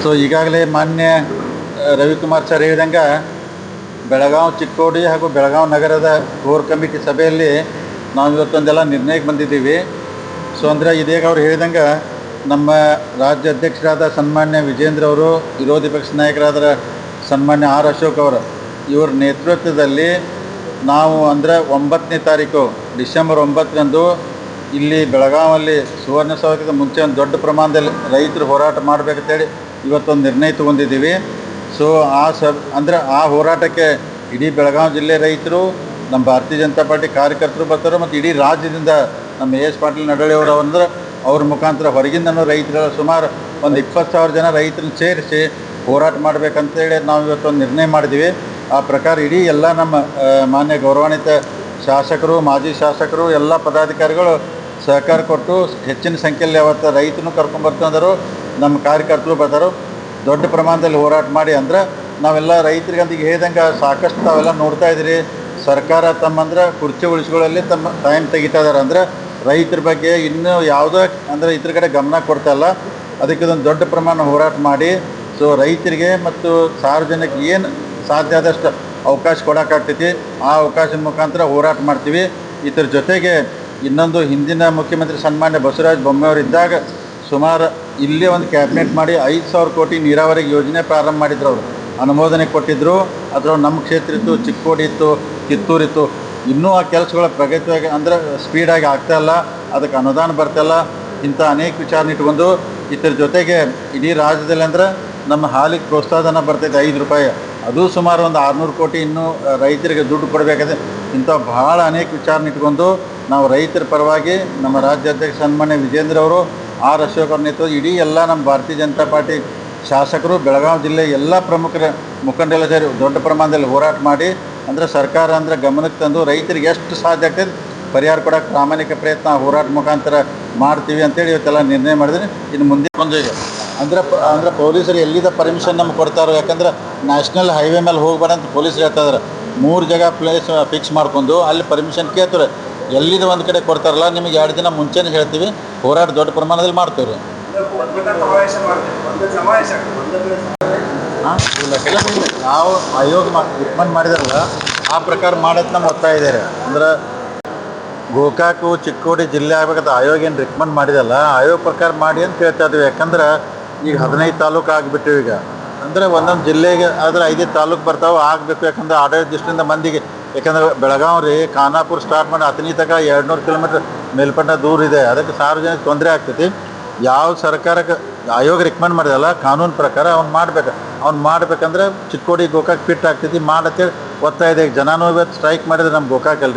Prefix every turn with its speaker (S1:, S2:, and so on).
S1: So ಈಗಾಗಲೇ ಮಾನ್ಯ Ravikumar sir ಹೇಳಿದಂಗೆ ಬೆಳಗಾವಿ ಚಿಕ್ಕೋಡಿ ಹಾಗೂ ಬೆಳಗಾವಿ ನಗರದ ಕೋರ್ ಕಮಿಟಿ ಸಭೆಯಲ್ಲಿ ನಾವು ಇವತ್ತೊಂದೆಲ್ಲ ನಿರ್ಣಯಕ್ಕೆ ಬಂದಿದ್ದೀವಿ. ಸೊ ಅಂದರೆ ಇದೀಗ ಅವ್ರು ಹೇಳಿದಂಗೆ ನಮ್ಮ ರಾಜ್ಯ ಅಧ್ಯಕ್ಷರಾದ ಸನ್ಮಾನ್ಯ ವಿಜೇಂದ್ರ ಅವರು, ವಿರೋಧಿ ಪಕ್ಷ ನಾಯಕರಾದ ಸನ್ಮಾನ್ಯ ಆರ್ ಅಶೋಕ್ ಅವರು ಇವರ ನೇತೃತ್ವದಲ್ಲಿ ನಾವು ಅಂದರೆ 9ನೇ ತಾರೀಕು ಡಿಸೆಂಬರ್ 9ರಂದು ಇಲ್ಲಿ ಬೆಳಗಾವಲ್ಲಿ ಸುವರ್ಣಸೌಧಕ್ಕಿಂತ ಮುಂಚೆ ಒಂದು ದೊಡ್ಡ ಪ್ರಮಾಣದಲ್ಲಿ ರೈತರು ಹೋರಾಟ ಮಾಡಬೇಕಂತೇಳಿ ಇವತ್ತೊಂದು ನಿರ್ಣಯ ತೊಗೊಂಡಿದ್ದೀವಿ. ಸೊ ಅಂದರೆ ಆ ಹೋರಾಟಕ್ಕೆ ಇಡೀ ಬೆಳಗಾವಿ ಜಿಲ್ಲೆ ರೈತರು, ನಮ್ಮ ಭಾರತೀಯ ಜನತಾ ಪಾರ್ಟಿ ಕಾರ್ಯಕರ್ತರು ಬರ್ತಾರೆ ಮತ್ತು ಇಡೀ ರಾಜ್ಯದಿಂದ ನಮ್ಮ ಎಸ್ ಪಾಟೀಲ್ ನಡಳ್ಳಿಯವರು ಅಂದ್ರೆ ಅವ್ರ ಮುಖಾಂತರ ಹೊರಗಿಂದನೂ ರೈತರ ಸುಮಾರು ಒಂದು 20,000 ಜನ ರೈತರನ್ನ ಸೇರಿಸಿ ಹೋರಾಟ ಮಾಡಬೇಕಂತೇಳಿ ನಾವು ಇವತ್ತೊಂದು ನಿರ್ಣಯ ಮಾಡಿದ್ದೀವಿ. ಆ ಪ್ರಕಾರ ಇಡೀ ಎಲ್ಲ ನಮ್ಮ ಮಾನ್ಯ ಗೌರವಾನ್ವಿತ ಶಾಸಕರು, ಮಾಜಿ ಶಾಸಕರು, ಎಲ್ಲ ಪದಾಧಿಕಾರಿಗಳು ಸಹಕಾರ ಕೊಟ್ಟು ಹೆಚ್ಚಿನ ಸಂಖ್ಯೆಯಲ್ಲಿ ಅವತ್ತು ರೈತನೂ ಕರ್ಕೊಂಬರ್ತಂದರು, ನಮ್ಮ ಕಾರ್ಯಕರ್ತರು ಬರ್ತಾರೋ, ದೊಡ್ಡ ಪ್ರಮಾಣದಲ್ಲಿ ಹೋರಾಟ ಮಾಡಿ. ಅಂದ್ರೆ ನಾವೆಲ್ಲ ರೈತರಿಗೆ ಅಂತ ಈಗ ಹೇಳ್ದಂಗೆ ಸಾಕಷ್ಟು ತಾವೆಲ್ಲ ನೋಡ್ತಾ ಇದ್ದೀರಿ, ಸರ್ಕಾರ ತಮ್ಮಂದ್ರೆ ಕುರ್ಚಿ ಉಳಿಸ್ಕೊಳ್ಳಲ್ಲಿ ತಮ್ಮ ಟೈಮ್ ತೆಗಿತಾ ಇದ್ದಾರೆ. ಅಂದರೆ ರೈತರ ಬಗ್ಗೆ ಇನ್ನೂ ಯಾವುದೋ ಅಂದರೆ ಇದ್ರ ಕಡೆ ಗಮನ ಕೊಡ್ತಾ ಇಲ್ಲ. ಅದಕ್ಕೆ ಇದೊಂದು ದೊಡ್ಡ ಪ್ರಮಾಣ ಹೋರಾಟ ಮಾಡಿ ಸೊ ರೈತರಿಗೆ ಮತ್ತು ಸಾರ್ವಜನಿಕ ಏನು ಸಾಧ್ಯ ಆದಷ್ಟು ಅವಕಾಶ ಕೊಡೋಕ್ಕಾಗ್ತೈತಿ, ಆ ಅವಕಾಶದ ಮುಖಾಂತರ ಹೋರಾಟ ಮಾಡ್ತೀವಿ. ಇದ್ರ ಜೊತೆಗೆ ಇನ್ನೊಂದು ಹಿಂದಿನ ಮುಖ್ಯಮಂತ್ರಿ ಸನ್ಮಾನ್ಯ ಬಸವರಾಜ ಬೊಮ್ಮೆಯವರು ಇದ್ದಾಗ ಸುಮಾರು ಇಲ್ಲೇ ಒಂದು ಕ್ಯಾಬಿನೆಟ್ ಮಾಡಿ 5,000 ಕೋಟಿ ನೀರಾವರಿಗೆ ಯೋಜನೆ ಪ್ರಾರಂಭ ಮಾಡಿದ್ರು. ಅವರು ಅನುಮೋದನೆ ಕೊಟ್ಟಿದ್ದರು. ಅದರೊಳಗೆ ನಮ್ಮ ಕ್ಷೇತ್ರ ಇತ್ತು, ಚಿಕ್ಕೋಡಿ ಇತ್ತು, ಕಿತ್ತೂರಿತ್ತು. ಇನ್ನೂ ಆ ಕೆಲಸಗಳ ಪ್ರಗತಿಯಾಗಿ ಅಂದರೆ ಸ್ಪೀಡಾಗಿ ಆಗ್ತಾಯಿಲ್ಲ, ಅದಕ್ಕೆ ಅನುದಾನ ಬರ್ತಾಯಿಲ್ಲ. ಇಂಥ ಅನೇಕ ವಿಚಾರನ ಇಟ್ಕೊಂಡು ಇದ್ರ ಜೊತೆಗೆ ಇಡೀ ರಾಜ್ಯದಲ್ಲಿ ಅಂದ್ರೆ ನಮ್ಮ ಹಾಲಿಗೆ ಪ್ರೋತ್ಸಾಹಧನ ಬರ್ತೈತೆ ₹5, ಅದು ಸುಮಾರು ಒಂದು 600 ಕೋಟಿ ಇನ್ನೂ ರೈತರಿಗೆ ದುಡ್ಡು ಕೊಡಬೇಕಾದ್ರೆ. ಇಂಥ ಭಾಳ ಅನೇಕ ವಿಚಾರನ ಇಟ್ಕೊಂಡು ನಾವು ರೈತರ ಪರವಾಗಿ ನಮ್ಮ ರಾಜ್ಯಾಧ್ಯಕ್ಷ ಸನ್ಮಾನ್ಯ ವಿಜೇಂದ್ರ ಅವರು, ಆರ್ ಅಶೋಕ್ ಅವ್ರ ನೇತೃತ್ವ ಇಡೀ ಎಲ್ಲ ನಮ್ಮ ಭಾರತೀಯ ಜನತಾ ಪಾರ್ಟಿ ಶಾಸಕರು, ಬೆಳಗಾವಿ ಜಿಲ್ಲೆ ಎಲ್ಲ ಪ್ರಮುಖರ ಮುಖಂಡರೆಲ್ಲ ಸೇರಿ ದೊಡ್ಡ ಪ್ರಮಾಣದಲ್ಲಿ ಹೋರಾಟ ಮಾಡಿ ಅಂದರೆ ಸರ್ಕಾರ ಅಂದರೆ ಗಮನಕ್ಕೆ ತಂದು ರೈತರಿಗೆ ಎಷ್ಟು ಸಾಧ್ಯ ಆಗ್ತದೆ ಪರಿಹಾರ ಕೊಡೋಕ್ಕೆ ಪ್ರಾಮಾಣಿಕ ಪ್ರಯತ್ನ ಹೋರಾಟ ಮುಖಾಂತರ ಮಾಡ್ತೀವಿ ಅಂತೇಳಿ ಇವತ್ತೆಲ್ಲ ನಿರ್ಣಯ ಮಾಡಿದ್ರೆ. ಇನ್ನು ಮುಂದೆ ಒಂದು ಅಂದರೆ ಪೊಲೀಸರು ಎಲ್ಲಿದ್ದ ಪರ್ಮಿಷನ್ ನಮ್ಗೆ ಕೊಡ್ತಾರೋ, ಯಾಕಂದ್ರೆ ನ್ಯಾಷನಲ್ ಹೈವೇ ಮೇಲೆ ಹೋಗ್ಬಾರಂತ ಪೊಲೀಸರು ಹೇಳ್ತಾಯಿದ್ದಾರೆ. 3 ಜಾಗ ಪ್ಲೇಸ್ ಫಿಕ್ಸ್ ಮಾಡ್ಕೊಂಡು ಅಲ್ಲಿ ಪರ್ಮಿಷನ್ ಕೇಳ್ತಾರೆ. ಎಲ್ಲಿದ ಒಂದು ಕಡೆ ಕೊಡ್ತಾರಲ್ಲ, ನಿಮಗೆ 2 ದಿನ ಮುಂಚೆನೇ ಹೇಳ್ತೀವಿ, ಹೋರಾಟ ದೊಡ್ಡ ಪ್ರಮಾಣದಲ್ಲಿ ಮಾಡ್ತೀವಿ ರೀ. ಇಲ್ಲ ನಾವು ಆಯೋಗ ರಿಕಮೆಂಡ್ ಮಾಡಿದಾರಲ್ಲ ಆ ಪ್ರಕಾರ ಮಾಡೋದು ನಮ್ಮ ಒತ್ತಾಯ ಇದೆ. ಅಂದ್ರೆ ಗೋಕಾಕು ಚಿಕ್ಕೋಡಿ ಜಿಲ್ಲೆ ಆಗ್ಬೇಕಂತ ಆಯೋಗ ಏನು ರಿಕಮೆಂಡ್ ಮಾಡಿದಲ್ಲ, ಆಯೋಗ ಪ್ರಕಾರ ಮಾಡಿ ಅಂತ ಹೇಳ್ತಾ ಇದ್ದೀವಿ. ಯಾಕಂದ್ರೆ ಈಗ 15 ತಾಲೂಕು ಆಗಿಬಿಟ್ಟಿವೆ. ಈಗ ಅಂದರೆ ಒಂದೊಂದು ಜಿಲ್ಲೆಗೆ ಆದರೆ 5 ತಾಲೂಕು ಬರ್ತಾವೆ ಆಗಬೇಕು. ಯಾಕಂದ್ರೆ ಆಡಳಿತ ದೃಷ್ಟಿಯಿಂದ ಮಂದಿಗೆ, ಯಾಕಂದ್ರೆ ಬೆಳಗಾವಿ ರೀ ಖಾನಾಪುರ ಸ್ಟಾರ್ಟ್ ಮಾಡಿ ಅತನಿ ತನಕ 200 ಕಿಲೋಮೀಟ್ರ್ ಮೇಲ್ಪಟ್ಟ ದೂರ ಇದೆ. ಅದಕ್ಕೆ ಸಾರ್ವಜನಿಕ ತೊಂದರೆ ಆಗ್ತೈತಿ. ಯಾವ ಸರ್ಕಾರಕ್ಕೆ ಆಯೋಗ ರಿಕಮೆಂಡ್ ಮಾಡಿದಲ್ಲ ಕಾನೂನು ಪ್ರಕಾರ ಅವ್ನು ಮಾಡ್ಬೇಕಂದ್ರೆ ಚಿಕ್ಕೋಡಿ ಗೋಕಾಕ್ ಫಿಟ್ ಆಗ್ತೈತಿ ಮಾಡತ್ತೇಳಿ ಒತ್ತಾಯ ಇದೆ. ಜನನೂ ಇವತ್ತು ಸ್ಟ್ರೈಕ್ ಮಾಡಿದ್ರೆ ನಮ್ಮ ಗೋಕಾಕಲ್ರಿ.